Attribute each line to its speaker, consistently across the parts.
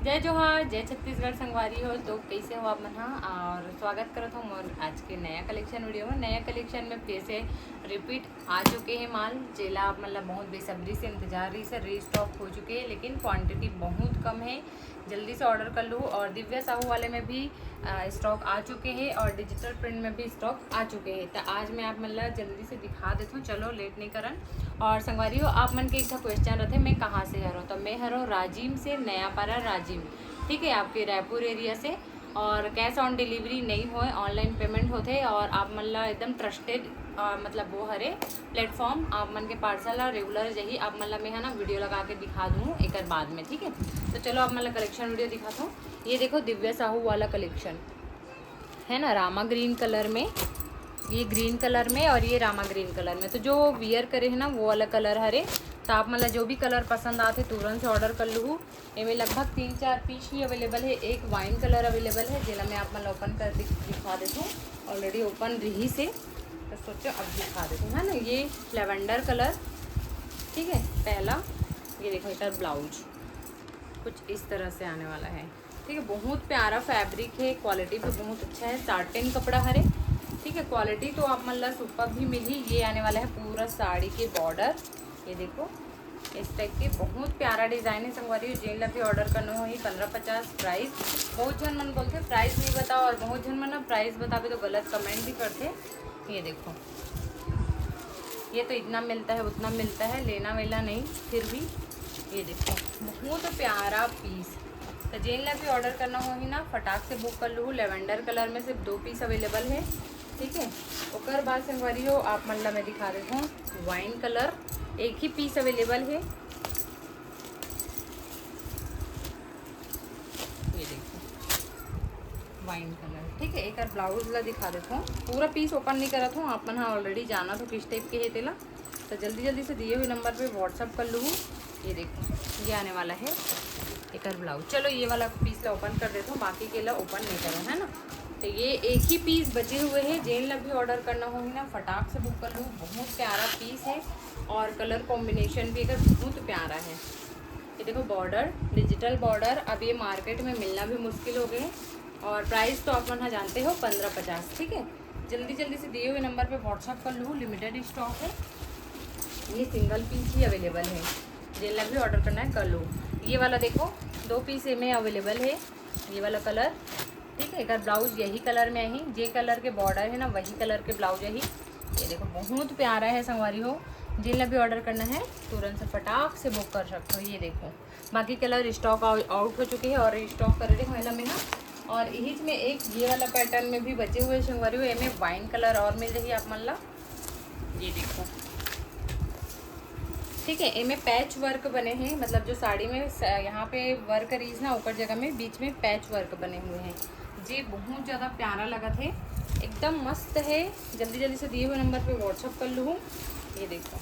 Speaker 1: जय जोहार जय छत्तीसगढ़ संगवारी हो। तो कैसे हो आप मन हा और स्वागत करत हूँ मोर आज के नया कलेक्शन वीडियो में। नया कलेक्शन में फिर से रिपीट आ चुके हैं माल, जेला आप मतलब बहुत बेसब्री से इंतजार रही से रीस्टॉक हो चुके हैं, लेकिन क्वांटिटी बहुत कम है। जल्दी से ऑर्डर कर लो। और दिव्या साहू वाले में भी स्टॉक आ चुके हैं और डिजिटल प्रिंट में भी स्टॉक आ चुके हैं। तो आज मैं आप मतलब जल्दी से दिखा देती हूँ, चलो लेट नहीं करन। और संगवारी हो आप मन के एक क्वेश्चन रहते मैं कहाँ से हरो, तो मैं हरो राजिम से, नयापारा राजिम, ठीक है, आपके रायपुर एरिया से। और कैश ऑन डिलीवरी नहीं हो, ऑनलाइन पेमेंट होते। और आप मन ला एकदम ट्रस्टेड मतलब वो हरे प्लेटफॉर्म आप मन के पार्सल रेगुलर जही आप मन ला मैं है ना वीडियो लगा के दिखा दूँ एक बाद में, ठीक है। तो चलो आप मन ला कलेक्शन वीडियो दिखाता हूँ। ये देखो दिव्या साहू वाला कलेक्शन है ना, रामा ग्रीन कलर में, ये ग्रीन कलर में और ये रामा ग्रीन कलर में। तो जो वियर करे है ना वो वाला कलर हरे। तो आप मतलब जो भी कलर पसंद आते तुरंत से ऑर्डर कर लूँ। इनमें लगभग 3-4 पीस ही अवेलेबल है। एक वाइन कलर अवेलेबल है जिला मैं आप मतलब ओपन कर दिखा देती हूँ। ऑलरेडी ओपन रही से तो सोचो अब दिखा देती हूँ, है ना। ये लेवेंडर कलर, ठीक है, पहला। ये देखो इधर ब्लाउज कुछ इस तरह से आने वाला है, ठीक है। बहुत प्यारा फैब्रिक है, क्वालिटी भी बहुत अच्छा है। साटिन कपड़ा हरे, ठीक है। क्वालिटी तो आप मतलब सुपर भी मिली। ये आने वाला है पूरा साड़ी के बॉर्डर, ये देखो इस टाइप के बहुत प्यारा डिज़ाइन है। संगवारी जेन ला भी ऑर्डर करना हो ही 1550 प्राइस। बहुत जन मन बोलते प्राइस नहीं बताओ और बहुत जन मन प्राइस बतावे तो गलत कमेंट भी करते। ये देखो ये तो इतना मिलता है उतना मिलता है, लेना वेला नहीं फिर भी। ये देखो बहुत प्यारा पीस। तो जेन ला भी ऑर्डर करना हो ही ना फटाक से बुक कर लूँ। लेवेंडर कलर में सिर्फ 2 पीस अवेलेबल है, ठीक है। ओकर बाद संगवारी हो आप मन ला मैं दिखा देता हूँ वाइन कलर, एक ही पीस अवेलेबल है। ये देखो वाइन कलर, ठीक है। एक ब्लाउज ला दिखा देता हूँ, पूरा पीस ओपन नहीं करत हूँ। आप मन हाँ ऑलरेडी जाना तो किस टाइप के है तेला, तो जल्दी जल्दी से दिए हुए नंबर पे व्हाट्सअप कर लूँ। ये देखो ये आने वाला है एक ब्लाउज। चलो ये वाला पीस ला ओपन कर देता हूँ, बाकी के ला ओपन नहीं करो, है ना। तो ये एक ही पीस बचे हुए हैं। जेन ला भी ऑर्डर करना होगी ना फटाक से बुक कर लूँ। बहुत प्यारा पीस है और कलर कॉम्बिनेशन भी अगर बहुत प्यारा है। ये देखो बॉर्डर, डिजिटल बॉर्डर, अब ये मार्केट में मिलना भी मुश्किल हो गए। और प्राइस तो आप वहाँ जानते हो 1550, ठीक है। जल्दी जल्दी से दिए हुए नंबर पे व्हाट्सअप कर लूँ, लिमिटेड स्टॉक है। ये सिंगल पीस ही अवेलेबल है, जेला भी ऑर्डर करना है कर लो। ये वाला देखो 2 पीस में अवेलेबल है, ये वाला कलर, ठीक है। एक ब्लाउज यही कलर में ही, जे कलर के बॉर्डर है ना वही कलर के ब्लाउज है ही। ये देखो बहुत प्यारा है संगवारी हो। जिन भी ऑर्डर करना है तुरंत से फटाक से बुक कर सकते हो। ये देखो बाकी कलर स्टॉक आउट हो चुके हैं और स्टॉक कर रहे हैं में ना। और यही में एक ये वाला पैटर्न में भी बचे हुए संगवारी हो, इनमें वाइन कलर और मिल रही है आप मन ला। ये देखो, ठीक है। इनमें पैच वर्क बने हैं, मतलब जो साड़ी में यहाँ पे वर्क रीज ना ऊपर जगह में बीच में पैच वर्क बने हुए हैं। जी बहुत ज़्यादा प्यारा लगा थे, एकदम मस्त है। जल्दी जल्दी से दिए हुए नंबर पे व्हाट्सअप कर लूँ। ये देखो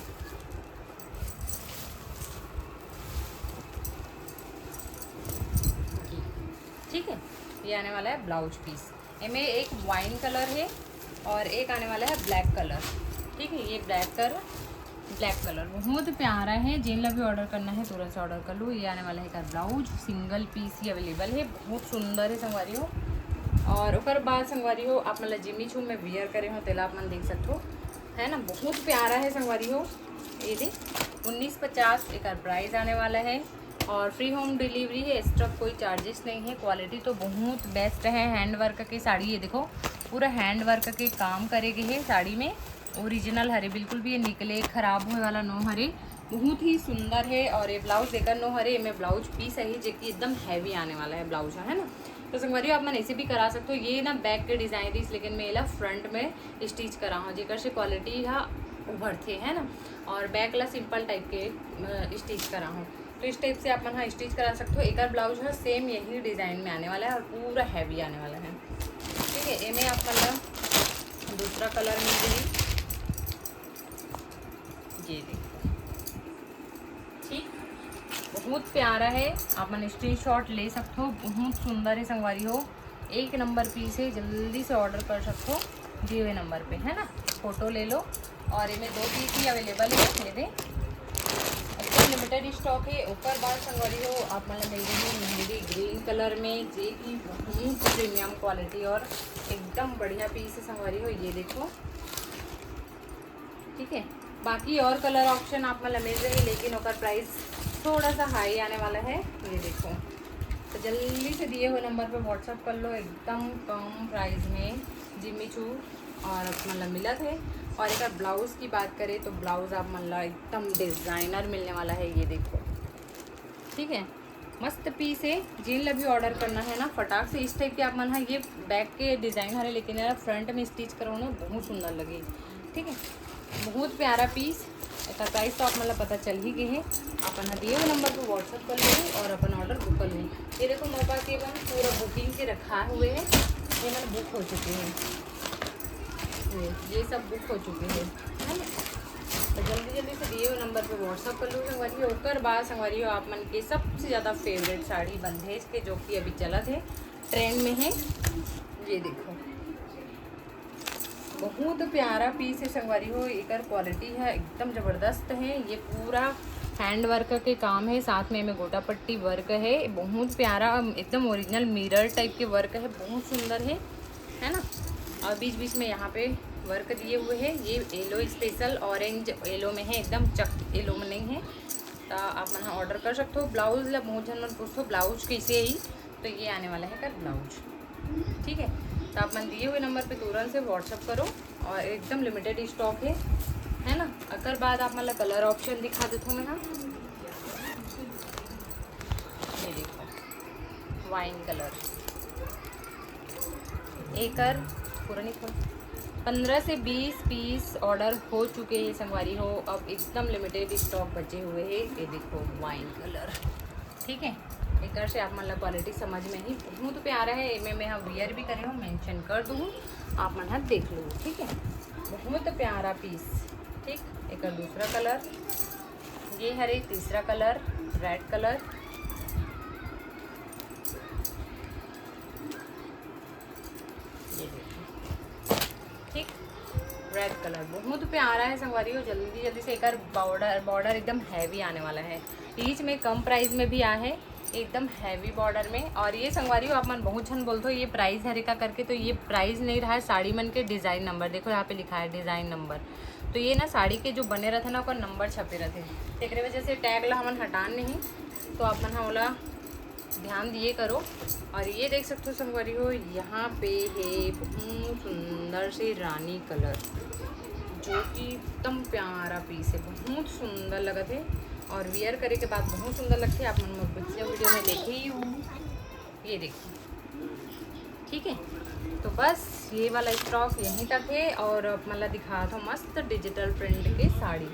Speaker 1: ठीक है, ये आने वाला है ब्लाउज पीस। इनमें एक वाइन कलर है और एक आने वाला है ब्लैक कलर, ठीक है। ये ब्लैक कलर बहुत प्यारा है। जिन ला भी ऑर्डर करना है तुरंत से ऑर्डर कर लो। ये आने वाला है का ब्लाउज, सिंगल पीस ही अवेलेबल है, बहुत सुंदर है संगवारी हो। और उसके बाद संगवारी हो आप मतलब जिमी छू में वियर करे हो तेला आप मन देख सकते हो, है ना। बहुत प्यारा है संगवारी हो। ये दे 1950 एक प्राइस आने वाला है और फ्री होम डिलीवरी है। एक्स्ट्रा कोई चार्जेस नहीं है। क्वालिटी तो बहुत बेस्ट है। हैंड वर्क की साड़ी, ये देखो पूरा हैंड वर्क के काम करेगी है साड़ी में। ओरिजिनल हरे बिल्कुल भी ये निकले खराब होने वाला नो हरे, बहुत ही सुंदर है। और ये ब्लाउज देकर नो हरे में ब्लाउज पीस है जो कि एकदम हैवी आने वाला है ब्लाउज, है ना। तो संगवारी आप मन ऐसे भी करा सकते हो। ये ना बैक के डिज़ाइन थी लेकिन मैं ला फ्रंट में स्टिच करा हूँ जेकर से क्वालिटी यहाँ उभरते, है ना। और बैक ला सिंपल टाइप के स्टिच करा हूँ, तो इस टाइप से आप मन हाँ स्टिच करा सकते हो। एक ब्लाउज है सेम यही डिज़ाइन में आने वाला है और पूरा हैवी आने वाला है, ठीक है। इनमें आप मन ला दूसरा कलर मिल जाए, ये देखो ठीक, बहुत प्यारा है। आप मन स्क्रीनशॉट ले सकते हो, बहुत सुंदर है संगवारी हो। एक नंबर पीस है, जल्दी से ऑर्डर कर सकते हो दिए हुए नंबर पे, है ना। फोटो ले लो। और इनमें 2 पीस ही अवेलेबल है, ये दे एकदम लिमिटेड स्टॉक है। ऊपर बार संगवारी हो आप मतलब मिल रही मेहंदी ग्रीन वाइन कलर में, ये की बहुत प्रीमियम क्वालिटी और एकदम बढ़िया पीस है संगवारी हो। ये देखो, ठीक है। बाकी और कलर ऑप्शन आप मतलब मिल रही, लेकिन ओकर प्राइस थोड़ा सा हाई आने वाला है। ये देखो, तो जल्दी से दिए हुए नंबर पे व्हाट्सअप कर लो। एकदम कम प्राइस में जिम्मी चू और मतलब मिला थे। और एक ब्लाउज़ की बात करें तो ब्लाउज़ आप मतलब एकदम डिज़ाइनर मिलने वाला है। ये देखो, ठीक है, मस्त पीस है। जिन भी ऑर्डर करना है ना फटाक से इस टाइप के आप मन है। ये बैक के डिज़ाइन हरे, लेकिन यार फ्रंट में स्टिच करो ना बहुत सुंदर लगे, ठीक है। बहुत प्यारा पीस। इसका प्राइस तो आप मतलब पता चल ही गए हैं। अपन दिए हुए नंबर पर व्हाट्सअप कर लेंगे और अपन ऑर्डर बुक कर लेंगे। ये देखो मेरे पास ये मैंने पूरा बुकिंग के रखा हुए है, ये मैंने बुक हो चुके हैं, ये सब बुक हो चुके हैं, है ना। तो जल्दी जल्दी से दिए हुए नंबर पे व्हाट्सअप कर लो संगवारी। होकर बाद संगवारी हो आप मन के सबसे ज़्यादा फेवरेट साड़ी बंधेज के, जो कि अभी चला थे, ट्रेंड में है। ये देखो, बहुत प्यारा पीस है संगवारी हो। एक क्वालिटी है एकदम ज़बरदस्त है। ये पूरा हैंड वर्क के काम है, साथ में गोटा पट्टी वर्क है। बहुत प्यारा एकदम ओरिजिनल मिरर टाइप के वर्क है, बहुत सुंदर है ना। और बीच बीच में यहाँ पे वर्क दिए हुए हैं। ये येलो स्पेशल ऑरेंज येलो में है, एकदम चक येलो में नहीं है। तो आप यहाँ ऑर्डर कर सकते हो। ब्लाउज ला बहुत जन मन पूछो ब्लाउज कैसे ही, तो ये आने वाला है ब्लाउज, ठीक है। तो आप मन दिए हुए नंबर पे तुरंत से व्हाट्सअप करो और एकदम लिमिटेड स्टॉक है ना। अगर बाद आप मतलब कलर ऑप्शन दिखा देता हूँ मैं। हाँ, ये देखो वाइन कलर, एकर पूरा नहीं खोल। 15 से 20 पीस ऑर्डर हो चुके हैं संगवारी हो। अब एकदम लिमिटेड स्टॉक बचे हुए हैं। ये देखो वाइन कलर, ठीक है। एक से आप मतलब क्वालिटी समझ में ही बहुत प्यारा है। इनमें मैं हाँ वियर भी करे हूँ, मेंशन कर दूँ, आप मन हाँ देख लो, ठीक है। बहुत प्यारा पीस, ठीक। एक दूसरा कलर, ये हरे तीसरा कलर रेड कलर, ये देखो, ठीक, रेड कलर बहुत प्यारा है संगवारी हो। जल्दी जल्दी से एक बॉर्डर एकदम हैवी आने वाला है। ईच में कम प्राइस में भी आया है, एकदम हैवी बॉर्डर में। और ये संगवारी हो आप मन बहुत छन बोलते हो ये प्राइस हरे का करके, तो ये प्राइस नहीं रहा है, साड़ी मन के डिज़ाइन नंबर देखो यहाँ पे लिखा है डिज़ाइन नंबर। तो ये ना साड़ी के जो बने रहते ना, उसका नंबर छपे रहते, एक वजह से टैग ला हमन हटान नहीं, तो आप मन हाँ ध्यान दिए करो। और ये देख सकते हो संगवारी हो, यहाँ पे है बहुत सुंदर से रानी कलर, जो कि एकदम प्यारा पीस है, बहुत सुंदर लगा थे। और वियर करे के बाद बहुत सुंदर लगते हैं। आप मन पिछले वीडियो में देखे ही हो, ये देखो, ठीक है। तो बस ये वाला स्टॉक यहीं तक है। और मतलब दिखा था मस्त डिजिटल प्रिंट के साड़ी,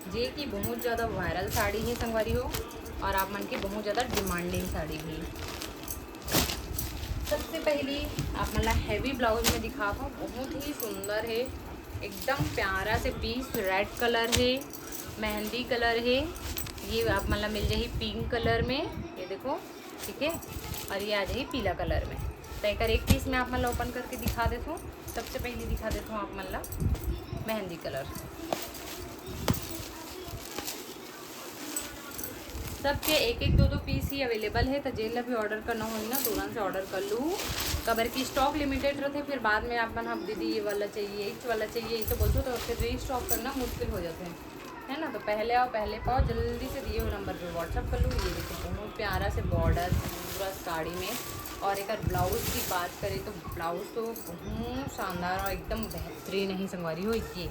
Speaker 1: जे की बहुत ज़्यादा वायरल साड़ी है संगवारी हो, और आप मन की बहुत ज़्यादा डिमांडिंग साड़ी भी। सबसे पहली आप मतलब हैवी ब्लाउज में दिखा था, बहुत ही सुंदर है, एकदम प्यारा से पीस। रेड कलर है, मेहंदी कलर है, ये आप मतलब मिल जाए पिंक कलर में, ये देखो, ठीक है। और ये आ जाए पीला कलर में। तो एक पीस में आप मतलब ओपन करके दिखा देता हूँ। सबसे पहले दिखा देता हूँ आप मतलब मेहंदी कलर। सबके एक एक दो पीस ही अवेलेबल है। तो जेल भी ऑर्डर करना हो ना तुरंत से ऑर्डर कर लूँ। कबर की स्टॉक लिमिटेड रहते, फिर बाद में आप मन दीदी ये वाला चाहिए, इस वाला चाहिए, इसे बोलते हो तो फिर रीस्टॉक करना मुश्किल हो जाते हैं, है ना। तो पहले आओ पहले पाओ, जल्दी से दिए हुए नंबर पे व्हाट्सअप कर लूँ। ये देखो बहुत प्यारा से बॉर्डर पूरा साड़ी में। और एक ब्लाउज़ की बात करें तो ब्लाउज़ तो बहुत शानदार और एकदम बेहतरीन ही संगवारी हो। ये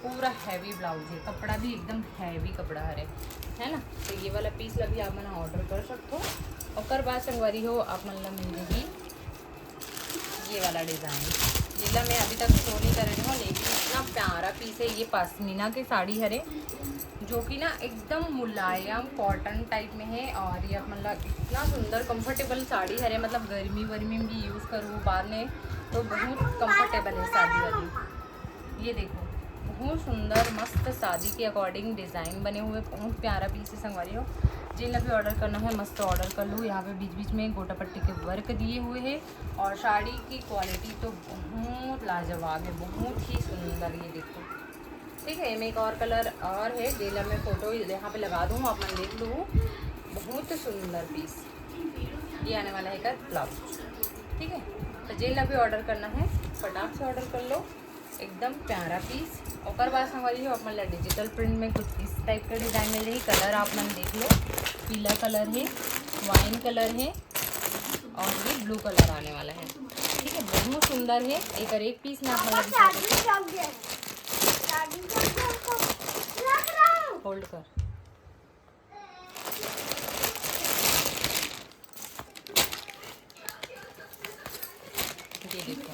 Speaker 1: पूरा हैवी ब्लाउज है, कपड़ा भी एकदम हैवी कपड़ा है ना। तो ये वाला पीस ला भी आप मन ऑर्डर कर सकते हो। और बाद संगवारी हो आप मन ला मिल जाएगी ये वाला डिज़ाइन, जिला मैं अभी तक शो नहीं कर रही हूँ, लेकिन इतना प्यारा पीस है। ये पश्मीना की साड़ी हरे, जो कि ना एकदम मुलायम कॉटन टाइप में है। और ये मतलब इतना सुंदर कंफर्टेबल साड़ी हरे, मतलब गर्मी वर्मी में भी यूज़ करूँ बाद में तो बहुत कंफर्टेबल है साड़ी वाली। ये देखो बहुत सुंदर मस्त शादी के अकॉर्डिंग डिज़ाइन बने हुए, बहुत प्यारा पीस है संगवारी हो। जिन्हें भी ऑर्डर करना है मस्त ऑर्डर कर लूँ। यहाँ पे बीच बीच में गोटा पट्टी के वर्क दिए हुए हैं। और साड़ी की क्वालिटी तो बहुत लाजवाब है, बहुत ही सुंदर। ये देखो, ठीक है। मैं एक और कलर और है, जेला मैं फ़ोटो यहाँ पे लगा दूँ, आप मन देख लो। बहुत सुंदर पीस, ये आने वाला है इसका ब्लाउज। ठीक है, तो जेल अभी ऑर्डर करना है फटाक से ऑर्डर कर लो, एकदम प्यारा पीस। और बाद संगवारी हो आप मतलब डिजिटल प्रिंट में कुछ इस टाइप का डिज़ाइन मिल रही। कलर आप मन देख लो, पीला कलर है, वाइन कलर है और ये ब्लू कलर आने वाला है। ठीक है, बहुत सुंदर है। एक पीस में आप होल्ड कर। ये देखो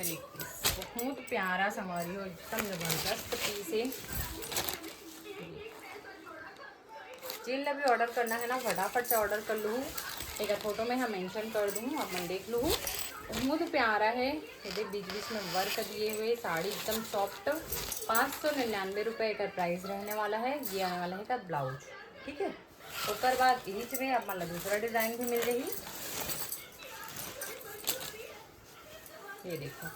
Speaker 1: एक पीस बहुत प्यारा संगवारी हो, एकदम जबरदस्त पीस है। जेल अभी ऑर्डर करना है ना, फटाफट से ऑर्डर कर लूँ। एक फोटो में हम मेंशन कर दूँ, आप मन देख लूँ। बहुत प्यारा है। ये बीच बीच में वर्क दिए हुए, साड़ी एकदम सॉफ्ट। 599 रुपये का प्राइस रहने वाला है। ये आने वाला है का ब्लाउज। ठीक है, उसके बाद ईच में आप मतलब दूसरा डिज़ाइन भी मिल रही। ये देखो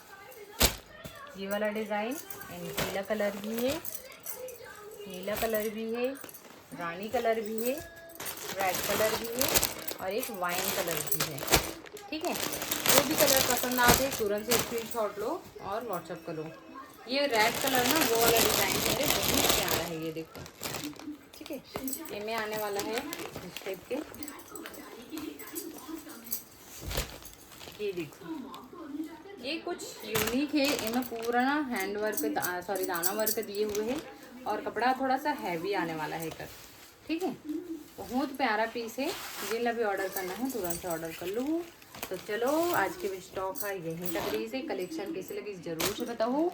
Speaker 1: ये वाला डिज़ाइन, पीला कलर भी है, नीला कलर भी है, रानी कलर भी है, रेड कलर भी है और एक वाइन कलर भी है। ठीक है, जो भी कलर पसंद आते तुरंत से स्क्रीनशॉट लो और व्हाट्सएप करो। ये रेड कलर ना वो वाला डिज़ाइन है, बहुत प्यारा है। ये देखो, ठीक है, ये में आने वाला है इस टाइप के। ये देखो, ये कुछ यूनिक है। इनमें पूरा ना हैंड वर्क दाना वर्क दिए हुए है और कपड़ा थोड़ा सा हैवी आने वाला है कर। ठीक है, बहुत प्यारा पीस है। जिन अभी ऑर्डर करना है तुरंत से ऑर्डर कर लो। तो चलो आज के स्टॉक है यहीं तक रही से। कलेक्शन कैसे लगी जरूर से बताओ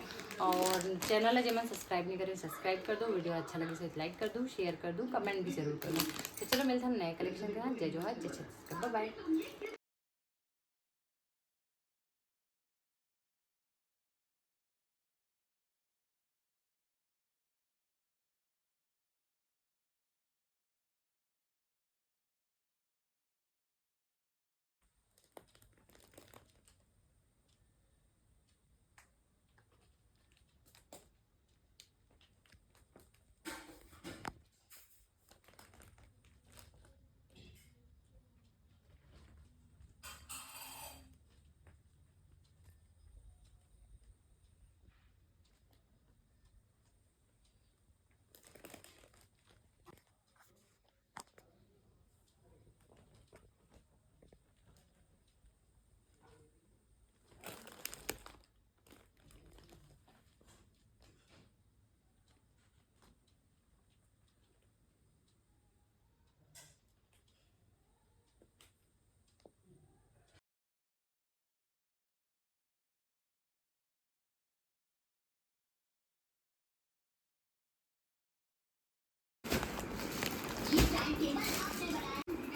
Speaker 1: और चैनल है जब सब्सक्राइब नहीं करे सब्सक्राइब कर दो। वीडियो अच्छा लगे तो लाइक कर दो, शेयर कर दो, कमेंट भी जरूर कर दो। तो चलो मिलते हैं नए कलेक्शन के साथ। जय जोहार, जय छत्तीसगढ़, बाय बाय।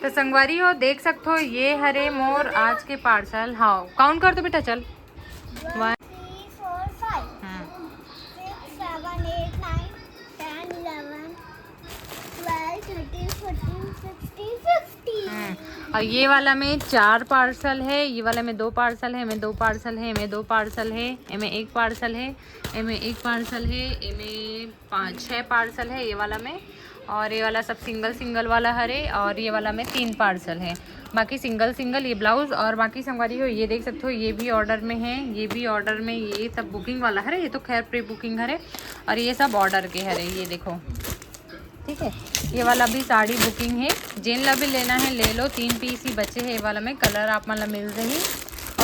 Speaker 1: तो संगवारी हो देख सकते हो ये हरे मोर आज के पार्सल। हाँ काउंट कर दो बेटा, चल 1
Speaker 2: 3 4 5 6 7 8 9 10 11 12 13 14 16 15।
Speaker 1: और ये वाला में 4 पार्सल है, ये वाला में 2 पार्सल है, में 2 पार्सल है, में 2 पार्सल है, में 1 पार्सल है, में 1 पार्सल है, में 5-6 पार्सल है ये वाला में। और ये वाला सब सिंगल सिंगल वाला हरे और ये वाला में 3 पार्सल है। बाकी सिंगल सिंगल ये ब्लाउज और बाकी संगवारी हो ये देख सकते हो ये भी ऑर्डर में है, ये भी ऑर्डर में। ये सब बुकिंग वाला हरे, ये तो खैर प्री बुकिंग हरे और ये सब ऑर्डर के हरे। ये देखो, ठीक है, ये वाला भी साड़ी बुकिंग है। जिन ला भी लेना है ले लो। 3 पीस ही बचे हैं ये वाला में। कलर आप मतलब मिल रही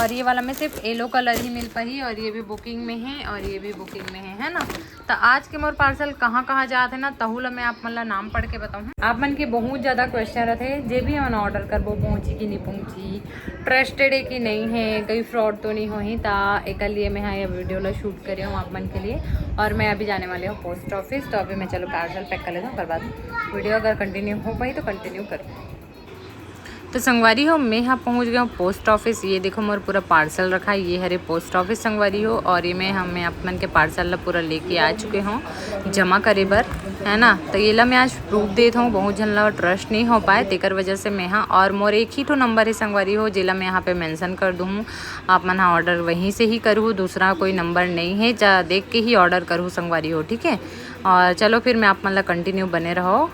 Speaker 1: और ये वाला में सिर्फ येलो कलर ही मिल पाई और ये भी बुकिंग में है और ये भी बुकिंग में है ना। तो आज के मोर पार्सल कहाँ कहाँ जाते हैं ना तहुला मैं आप मतलब नाम पढ़ के बताऊँ। आप मन के बहुत ज़्यादा क्वेश्चन रहते जे भी हम ऑर्डर करबो पहुँची कि नहीं पहुँची, ट्रस्टेड है कि नहीं है, कहीं फ्रॉड तो नहीं हो ही। तो एक लिए मैं यहाँ ये वीडियो ला शूट कर रही हूँ आप मन के लिए। और मैं अभी जाने वाली हूँ पोस्ट ऑफिस। तो अभी मैं चलो पार्सल पैक कर लेता हूँ, कर बाद वीडियो अगर कंटिन्यू हो पाई तो कंटिन्यू करूँ। तो संगवारी हो मैं यहाँ पहुँच गया हूँ पोस्ट ऑफिस। ये देखो मोर पूरा पार्सल रखा है, ये हरे पोस्ट ऑफिस संगवारी हो। और ये मैं अपन के पार्सल ला पूरा लेके आ चुके हूँ जमा करे बर, है ना। तो ये ला मैं आज प्रूफ देता हूँ, बहुत जन ला ट्रस्ट नहीं हो पाए तेकर वजह से मैं यहाँ। और मोर एक ही तो नंबर है संगवारी हो जिला मैं यहाँ पे मेंशन कर दूँ। आप मन हाँ ऑर्डर वहीं से ही करूँ, दूसरा कोई नंबर नहीं है, जा देख के ही ऑर्डर करूँ संगवारी हो, ठीक है। और चलो फिर मैं आप मन ला कंटिन्यू बने रहो।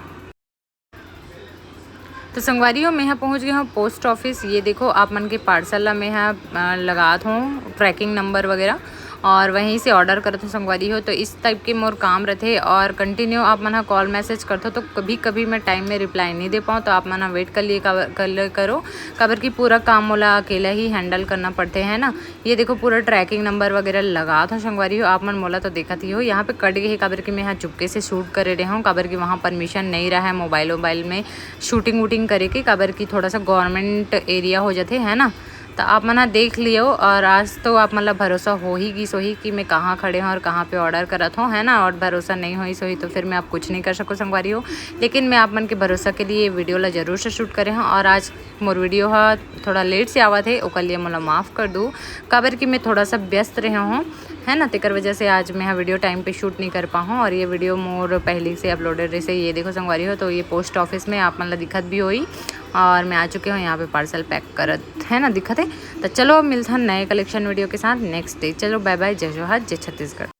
Speaker 1: तो संगवारियों में यहाँ पहुँच गए हूँ पोस्ट ऑफिस। ये देखो आप मन के पार्सल ला में यहाँ लगात हूँ ट्रैकिंग नंबर वगैरह और वहीं से ऑर्डर करत हूँ संगवारी हो। तो इस टाइप के मोर काम रहते और कंटिन्यू आप मन कॉल मैसेज करते हो तो कभी कभी मैं टाइम में रिप्लाई नहीं दे पाऊँ, तो आप मन वेट कर लिए करो काबर की पूरा काम मोला अकेला ही हैंडल करना पड़ते हैं ना। ये देखो पूरा ट्रैकिंग नंबर वगैरह लगा था संगवारी हो। आप मन मोला तो देखा थी हो यहाँ पे कट गए काबर की मैं यहाँ चुपके से शूट करे रहा हूँ काबर की वहाँ परमिशन नहीं रहा है मोबाइल में शूटिंग वूटिंग करे के, काबर की थोड़ा सा गवर्नमेंट एरिया हो जाते है ना। तो आप मना देख लियो और आज तो आप मतलब भरोसा हो ही की सोही कि मैं कहाँ खड़े हूँ और कहाँ पे ऑर्डर करत हूँ है ना। और भरोसा नहीं होई सोही तो फिर मैं आप कुछ नहीं कर सको संगवारी हो। लेकिन मैं आप मन के भरोसा के लिए वीडियो ला जरूर से शूट करे हूँ और आज मोर वीडियो थोड़ा लेट से आवा थे ओकर लिए मोला माफ़ कर दूँ काबर कि मैं थोड़ा सा व्यस्त रहा हूँ है ना। तेकर वजह से आज मैं वीडियो टाइम पे शूट नहीं कर पाऊँ और ये वीडियो मोर पहले से अपलोडेड रहे से। ये देखो संगवारी हो तो ये पोस्ट ऑफिस में आप मतलब दिखत भी होई और मैं आ चुके हूँ यहाँ पे पार्सल पैक करत है ना दिखत है। तो चलो मिलते हैं नए कलेक्शन वीडियो के साथ नेक्स्ट डे। चलो बाय बाय, जय जोहार, जय छत्तीसगढ़।